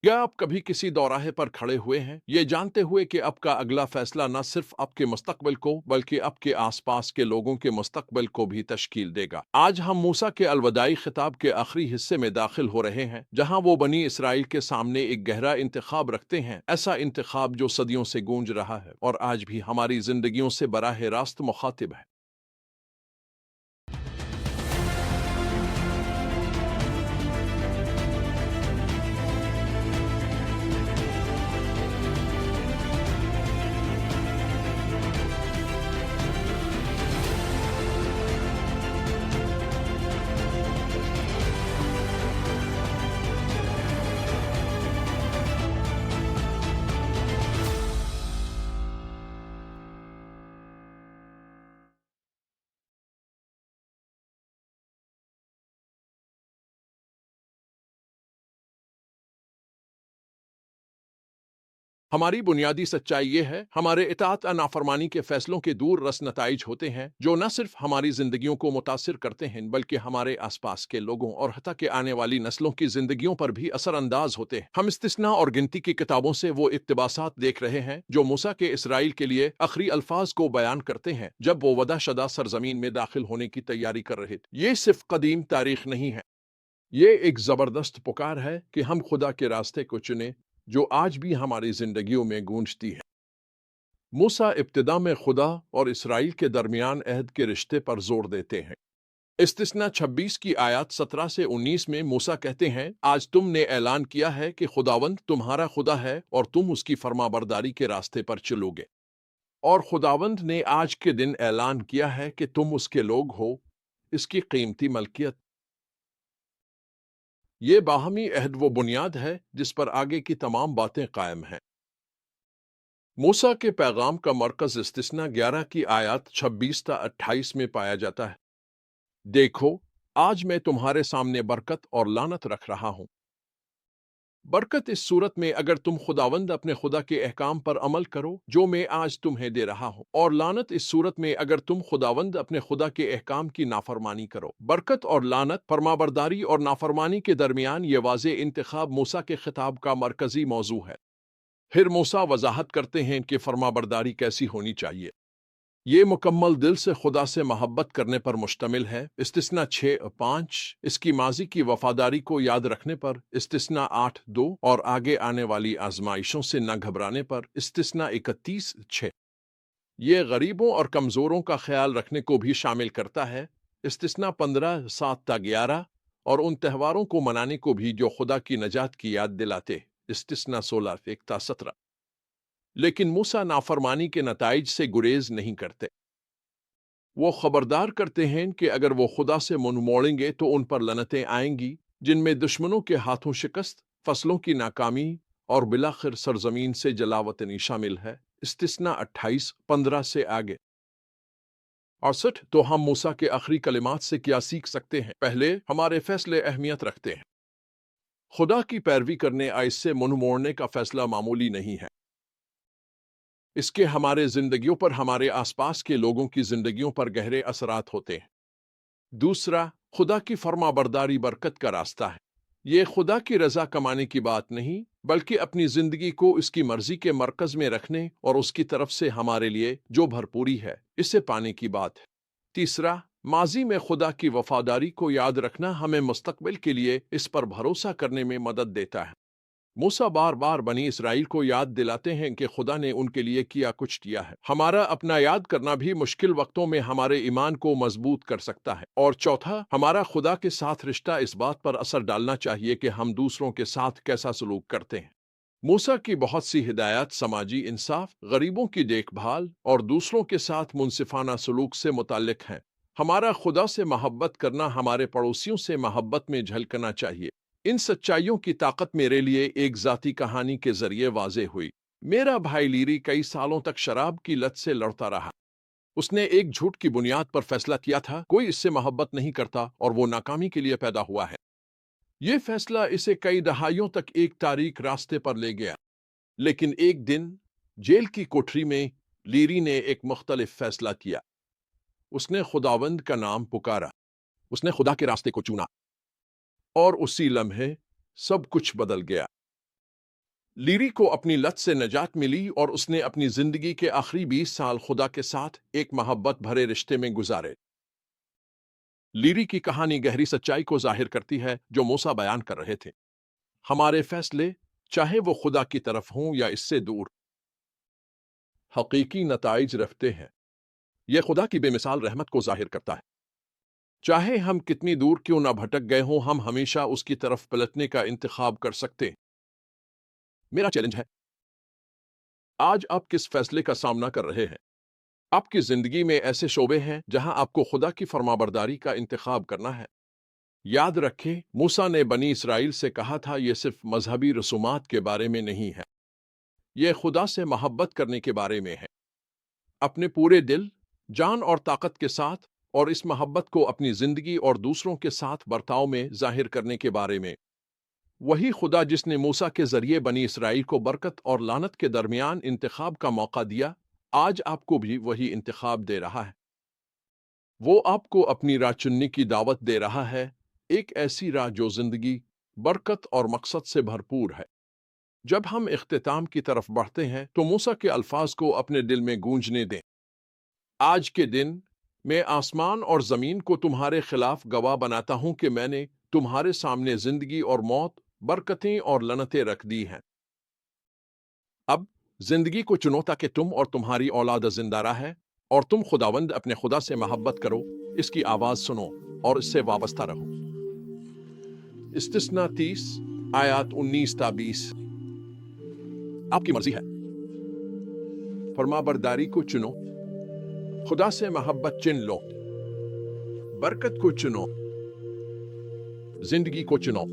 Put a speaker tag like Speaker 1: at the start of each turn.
Speaker 1: क्या आप कभी किसी दौराहे पर खड़े हुए हैं, ये जानते हुए कि आपका अगला फैसला न सिर्फ आपके मुस्तकबिल को बल्कि आपके आसपास के लोगों के मुस्तकबिल को भी तश्कील देगा? आज हम मूसा के अलविदाई खिताब के आखिरी हिस्से में दाखिल हो रहे हैं, जहां वो बनी इसराइल के सामने एक गहरा इंतखाब रखते हैं, ऐसा इंतखाब जो सदियों से गूंज रहा है और आज भी हमारी जिंदगियों से बराह रास्त मुखातिब है। हमारी बुनियादी सच्चाई ये है, हमारे इताअत नाफरमानी के फैसलों के दूर रस नताइज होते हैं जो न सिर्फ हमारी जिंदगियों को मुतासिर करते हैं बल्कि हमारे आसपास के लोगों और हत्ता के आने वाली नस्लों की जिंदगियों पर भी असरअंदाज होते हैं। हम इस्तिस्ना और गिनती की किताबों से वो इक्तबासात देख रहे हैं जो मूसा के इसराइल के लिए आखिरी अल्फाज को बयान करते हैं जब वो वदा शदा सरजमीन में दाखिल होने की तैयारी कर रहे थे। ये सिर्फ कदीम तारीख नहीं है, ये एक जबरदस्त पुकार है कि हम खुदा के रास्ते को चुने जो आज भी हमारी जिंदगियों में गूंजती है। मूसा इब्तिदा में खुदा और इसराइल के दरमियान अहद के रिश्ते पर जोर देते हैं। इस्तिस्ना 26 की आयत 17 से 19 में मूसा कहते हैं, आज तुमने ऐलान किया है कि खुदावंद तुम्हारा खुदा है और तुम उसकी फरमाबरदारी के रास्ते पर चलोगे। और खुदावंद ने आज के दिन ऐलान किया है कि तुम उसके लोग हो, इसकी कीमती मलकियत। ये बाहमी अहद वो बुनियाद है जिस पर आगे की तमाम बातें कायम हैं। मूसा के पैगाम का मरकज इस्तिस्ना 11 की आयत 26 ता 28 में पाया जाता है। देखो, आज मैं तुम्हारे सामने बरकत और लानत रख रहा हूं। बरकत इस सूरत में अगर तुम खुदावंद अपने खुदा के अहकाम पर अमल करो जो मैं आज तुम्हें दे रहा हूं, और लानत इस सूरत में अगर तुम खुदावंद अपने खुदा के अहकाम की नाफरमानी करो। बरकत और लानत, फरमाबरदारी और नाफरमानी के दरमियान ये वाज़े इंतखाब मूसा के खिताब का मरकजी मौजू है। फिर मूसा वजाहत करते हैं कि फरमाबरदारी कैसी होनी चाहिए। ये मुकम्मल दिल से खुदा से मोहब्बत करने पर मुश्तमिल है, इस्तिस्ना 6:5, इसकी माजी की वफादारी को याद रखने पर, इस्तिस्ना 8:2, और आगे आने वाली आजमाइशों से न घबराने पर, इस्तिस्ना 31:6। ये गरीबों और कमज़ोरों का ख्याल रखने को भी शामिल करता है, इस्तिस्ना 15:7-11, और उन त्यौहारों को मनाने को भी जो खुदा की नजात की याद दिलाते, इस्तिस्ना 16:1-17। लेकिन मूसा नाफरमानी के नताइज से गुरेज नहीं करते। वो खबरदार करते हैं कि अगर वो खुदा से मुंह मोड़ेंगे तो उन पर लनतें आएंगी, जिनमें दुश्मनों के हाथों शिकस्त, फसलों की नाकामी और बिलाखिर सरजमीन से जलावतनी शामिल है। इस्तिस्ना 28:15 से आगे। 68। तो हम मूसा के आखिरी कलिमात से क्या सीख सकते हैं? पहले, हमारे फैसले अहमियत रखते हैं। खुदा की पैरवी करने या इससे मुंह मोड़ने का फैसला मामूली नहीं है। इसके हमारे जिंदगियों पर, हमारे आसपास के लोगों की जिंदगियों पर गहरे असरात होते हैं। दूसरा, खुदा की फरमाबरदारी बरकत का रास्ता है। ये खुदा की रजा कमाने की बात नहीं, बल्कि अपनी जिंदगी को इसकी मर्जी के मरकज में रखने और उसकी तरफ से हमारे लिए जो भरपूरी है, इसे पाने की बात है। तीसरा, माजी में खुदा की वफादारी को याद रखना हमें मुस्तकबिल के लिए इस पर भरोसा करने में मदद देता है। मूसा बार बार बनी इसराइल को याद दिलाते हैं कि खुदा ने उनके लिए किया कुछ किया है। हमारा अपना याद करना भी मुश्किल वक्तों में हमारे ईमान को मजबूत कर सकता है। और चौथा, हमारा खुदा के साथ रिश्ता इस बात पर असर डालना चाहिए कि हम दूसरों के साथ कैसा सलूक करते हैं। मूसा की बहुत सी हिदायत समाजी इंसाफ, गरीबों की देखभाल और दूसरों के साथ मुनसिफाना सलूक से मुताल्लिक हैं। हमारा खुदा से मोहब्बत करना हमारे पड़ोसियों से मोहब्बत में झलकना चाहिए। इन सच्चाइयों की ताकत मेरे लिए एक जाती कहानी के जरिए वाजे हुई। मेरा भाई लीरी कई सालों तक शराब की लत से लड़ता रहा। उसने एक झूठ की बुनियाद पर फैसला किया था, कोई इससे मोहब्बत नहीं करता और वो नाकामी के लिए पैदा हुआ है। ये फैसला इसे कई दहाइयों तक एक तारीक रास्ते पर ले गया। लेकिन एक दिन जेल की कोठरी में लीरी ने एक मुख्तलिफ फैसला किया। उसने खुदावंद का नाम पुकारा, उसने खुदा के रास्ते को चुना, और उसी लम्हे सब कुछ बदल गया। लीरी को अपनी लत से निजात मिली और उसने अपनी जिंदगी के आखिरी 20 साल खुदा के साथ एक मोहब्बत भरे रिश्ते में गुजारे। लीरी की कहानी गहरी सच्चाई को जाहिर करती है जो मूसा बयान कर रहे थे। हमारे फैसले, चाहे वो खुदा की तरफ हों या इससे दूर, हकीकी नताइज रखते हैं। यह खुदा की बेमिसाल रहमत को जाहिर करता है। चाहे हम कितनी दूर क्यों ना भटक गए हों, हम हमेशा उसकी तरफ पलटने का इंतखाब कर सकते। मेरा चैलेंज है, आज आप किस फैसले का सामना कर रहे हैं? आपकी जिंदगी में ऐसे शोबे हैं जहां आपको खुदा की फरमाबरदारी का इंतखाब करना है। याद रखें, मूसा ने बनी इसराइल से कहा था, यह सिर्फ मजहबी रसूमात के बारे में नहीं है, यह खुदा से मोहब्बत करने के बारे में है, अपने पूरे दिल, जान और ताकत के साथ, और इस मोहब्बत को अपनी जिंदगी और दूसरों के साथ बर्ताव में जाहिर करने के बारे में। वही खुदा जिसने मूसा के जरिए बनी इसराइल को बरकत और लानत के दरमियान इंतखाब का मौका दिया, आज आपको भी वही इंतखाब दे रहा है। वो आपको अपनी राह चुनने की दावत दे रहा है, एक ऐसी राह जो जिंदगी, बरकत और मकसद से भरपूर है। जब हम इख्तिताम की तरफ बढ़ते हैं तो मूसा के अल्फाज को अपने दिल में गूंजने दें। आज के दिन मैं आसमान और जमीन को तुम्हारे खिलाफ गवाह बनाता हूं कि मैंने तुम्हारे सामने जिंदगी और मौत, बरकतें और लनतें रख दी हैं। अब जिंदगी को चुनो ताकि तुम और तुम्हारी औलाद जिंदा रहे, और तुम खुदावंद अपने खुदा से मोहब्बत करो, इसकी आवाज सुनो और इससे वाबस्ता रहो। इस्तिस्ना 30 आयत 19 ता 20। आपकी मर्जी है, फरमाबरदारी को चुनो, खुदा से मोहब्बत चुन लो, बरकत को चुनो, जिंदगी को चुनो।